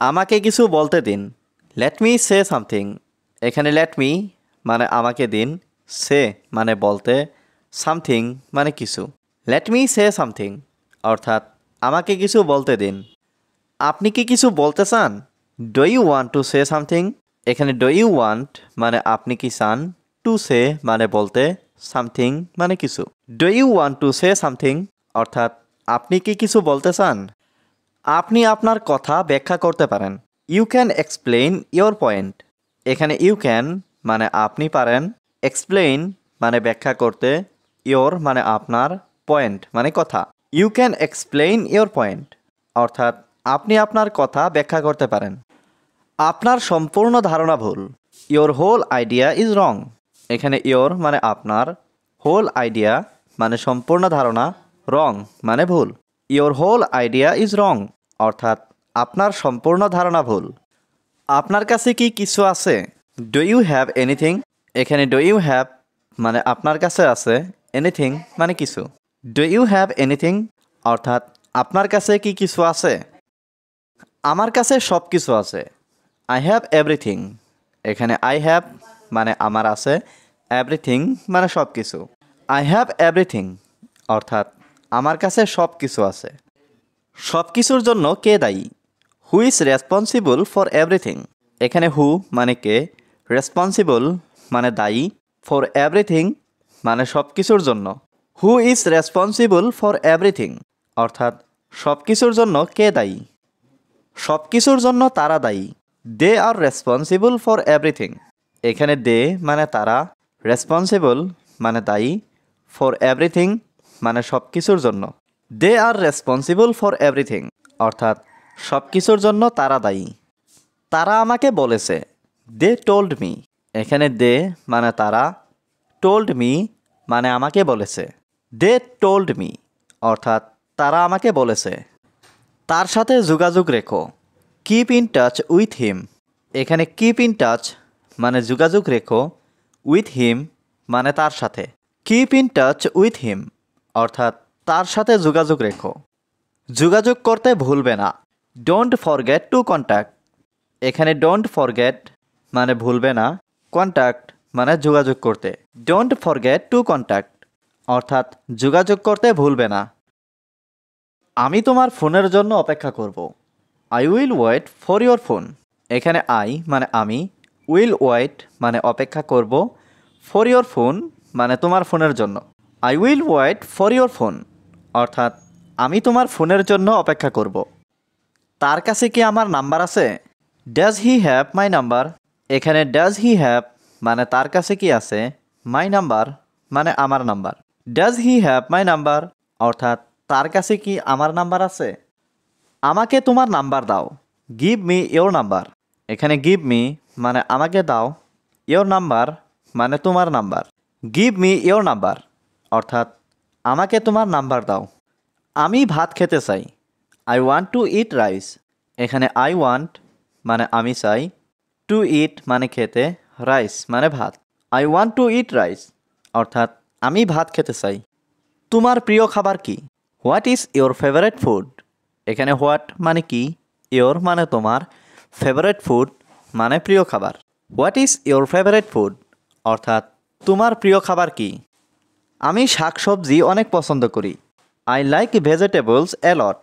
আমাকে কিছু বলতে দিন। লেট মি সে সামথিং। এখানে লেট মি মানে আমাকে দিন, সে মানে বলতে, সামথিং মানে কিছু। লেট মি সে সামথিং অর্থাৎ আমাকে কিছু বলতে দিন। আপনি কি কিছু বলতে চান? Do you want to say something? এখানে ডু ইউ ওয়ান্ট মানে আপনি কি চান, টু সে মানে বলতে, সামথিং মানে কিছু। Do you want to say something অর্থাৎ আপনি কি কিছু বলতে চান? আপনি আপনার কথা ব্যাখ্যা করতে পারেন। You can explain your point. এখানে ইউ ক্যান মানে আপনি পারেন, এক্সপ্লেইন মানে ব্যাখ্যা করতে, ইয়োর মানে আপনার, পয়েন্ট মানে কথা। You can explain your point অর্থাৎ আপনি আপনার কথা ব্যাখ্যা করতে পারেন। আপনার সম্পূর্ণ ধারণা ভুল। Your whole idea is wrong. এখানে ইয়োর মানে আপনার, হোল আইডিয়া মানে সম্পূর্ণ ধারণা, রং মানে ভুল। Your whole idea is wrong অর্থাৎ আপনার সম্পূর্ণ ধারণা ভুল। আপনার কাছে কি কিছু আছে? Do you have anything? এখানে ডু ইউ হ্যাভ মানে আপনার কাছে আছে, এনিথিং মানে কিছু। ডু ইউ হ্যাভ এনিথিং অর্থাৎ আপনার কাছে কি কিছু আছে? আমার কাছে সব কিছু আছে। I have everything. এখানে আই হ্যাভ মানে আমার আছে, এভরিথিং মানে সব কিছু। আই হ্যাভ এভরিথিং অর্থাৎ আমার কাছে সব কিছু আছে। সব কিছুর জন্য কে দায়ী? Who is responsible for everything? এখানে হু মানে কে, রেসপন্সিবল মানে দায়ী, ফর এভরিথিং মানে সব কিছুর জন্য। Who is responsible for everything অর্থাৎ সব কিছুর জন্য কে দায়ী? সব কিছুর জন্য তারা দায়ী। দে আর রেসপন্সিবল ফর এভরিথিং। এখানে দে মানে তারা, রেসপন্সিবল মানে দায়ী, ফর এভরিথিং মানে সব কিছুর জন্য। দে আর রেসপন্সিবল ফর এভরিথিং অর্থাৎ সব কিছুর জন্য তারা দায়ী। তারা আমাকে বলেছে। দে টোল্ড মি। এখানে দে মানে তারা, টোল্ড মি মানে আমাকে বলেছে। দে টোল্ড মি অর্থাৎ তারা আমাকে বলেছে। তার সাথে যোগাযোগ রেখো। Keep in touch with him. এখানে কিপ ইন টাচ মানে যোগাযোগ রেখো, উইথ হিম মানে তার সাথে। Keep in touch with him অর্থাৎ তার সাথে যোগাযোগ রেখো। যোগাযোগ করতে ভুলবে না। Don't forget to contact. এখানে ডোন্ট ফরগেট মানে ভুলবে না, কন্ট্যাক্ট মানে যোগাযোগ করতে। ডোন্ট ফরগেট টু কন্ট্যাক্ট অর্থাৎ যোগাযোগ করতে ভুলবে না। আমি তোমার ফোনের জন্য অপেক্ষা করব। I will wait for your phone. এখানে আই মানে আমি, উইল ওয়েট মানে অপেক্ষা করব, ফর ইয়োর ফোন মানে তোমার ফোনের জন্য। I will wait for your phone অর্থাৎ আমি তোমার ফোনের জন্য অপেক্ষা করব। তার কাছে কি আমার নাম্বার আছে? Does he have my number. এখানে ডাজ হি হ্যাভ মানে তার কাছে কি আছে, মাই নাম্বার মানে আমার number. Does he have my number অর্থাৎ তার কাছে কি আমার নাম্বার আছে? আমাকে তোমার নাম্বার দাও। Give me your number. এখানে গিভ মি মানে আমাকে দাও, ইয়োর নাম্বার মানে তোমার number. Give me your number অর্থাৎ আমাকে তোমার নাম্বার দাও। আমি ভাত খেতে চাই। I want to eat rice. এখানে আই ওয়ান্ট মানে আমি চাই, টু ইট মানে খেতে, রাইস মানে ভাত। I want to eat rice অর্থাৎ আমি ভাত খেতে চাই। তোমার প্রিয় খাবার কি? What is your favourite food. এখানে হোয়াট মানে কি, ইয়োর মানে তোমার, ফেভারিট ফুড মানে প্রিয় খাবার। What is your favourite food অর্থাৎ তোমার প্রিয় খাবার কি? আমি শাকসবজি অনেক পছন্দ করি। আই লাইক ভেজিটেবলস এ লট।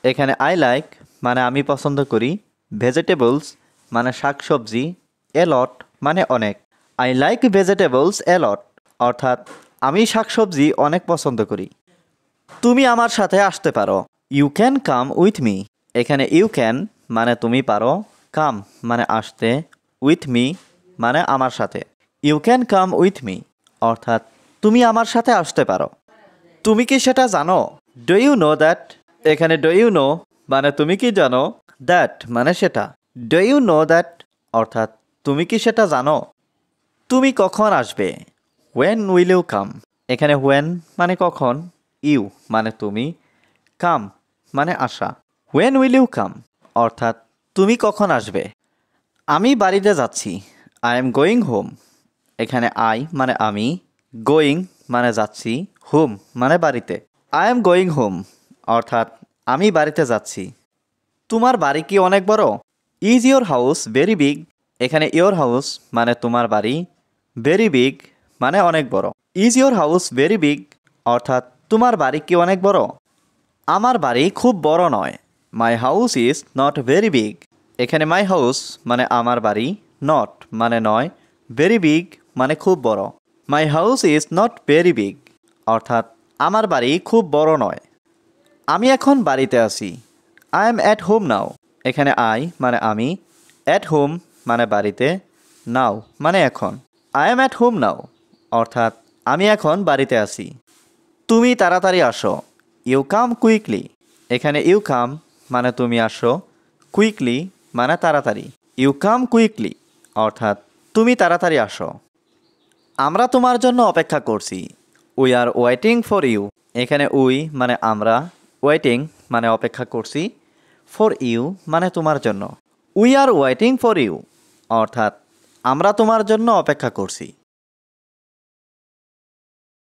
এখানে আই লাইক মানে আমি পছন্দ করি, ভেজিটেবলস মানে শাকসবজি, এ লট মানে অনেক। আই লাইক ভেজিটেবলস এ লট অর্থাৎ আমি শাকসবজি অনেক পছন্দ করি। তুমি আমার সাথে আসতে পারো। You can come with me. এখানে ইউ ক্যান মানে তুমি পারো, কাম মানে আসতে, উইথ মি মানে আমার সাথে। You can come with me অর্থাৎ তুমি আমার সাথে আসতে পারো। তুমি কি সেটা জানো? Do you know that. এখানে ডু ইউ নো মানে তুমি কি জানো, দ্যাট মানে সেটা। ডু ইউ নো দ্যাট অর্থাৎ তুমি কি সেটা জানো? তুমি কখন আসবে? When will you come. এখানে হোয়েন মানে কখন, ইউ মানে তুমি, কাম মানে আসা। হোয়েন উইল ইউ কাম অর্থাৎ তুমি কখন আসবে? আমি বাড়িতে যাচ্ছি। I am going home. এখানে আই মানে আমি, গোয়িং মানে যাচ্ছি, হোম মানে বাড়িতে। আই এম গোয়িং হোম অর্থাৎ আমি বাড়িতে যাচ্ছি। তোমার বাড়ি কি অনেক বড়? Is your house very big? এখানে ইয়োর হাউস মানে তোমার বাড়ি, ভেরি বিগ মানে অনেক বড়। Is your house very big অর্থাৎ তোমার বাড়ি কি অনেক বড়? আমার বাড়ি খুব বড় নয়। My house is not very big. এখানে মাই হাউস মানে আমার বাড়ি, নট মানে নয়, ভেরি বিগ মানে খুব বড়। My house is not very big অর্থাৎ আমার বাড়ি খুব বড় নয়। আমি এখন বাড়িতে আছি। আই এম অ্যাট হোম নাও। এখানে আই মানে আমি, অ্যাট হোম মানে বাড়িতে, নাও মানে এখন। I am at home now অর্থাৎ আমি এখন বাড়িতে আছি। তুমি তাড়াতাড়ি আসো। You come quickly. এখানে ইউ কাম মানে তুমি আসো, কুইকলি মানে তাড়াতাড়ি। ইউ কাম কুইকলি অর্থাৎ তুমি তাড়াতাড়ি আসো। আমরা তোমার জন্য অপেক্ষা করছি। We are waiting for you. এখানে উই মানে আমরা, ওয়েটিং মানে অপেক্ষা করছি, ফর ইউ মানে তোমার জন্য। We are waiting for you অর্থাৎ আমরা তোমার জন্য অপেক্ষা করছি।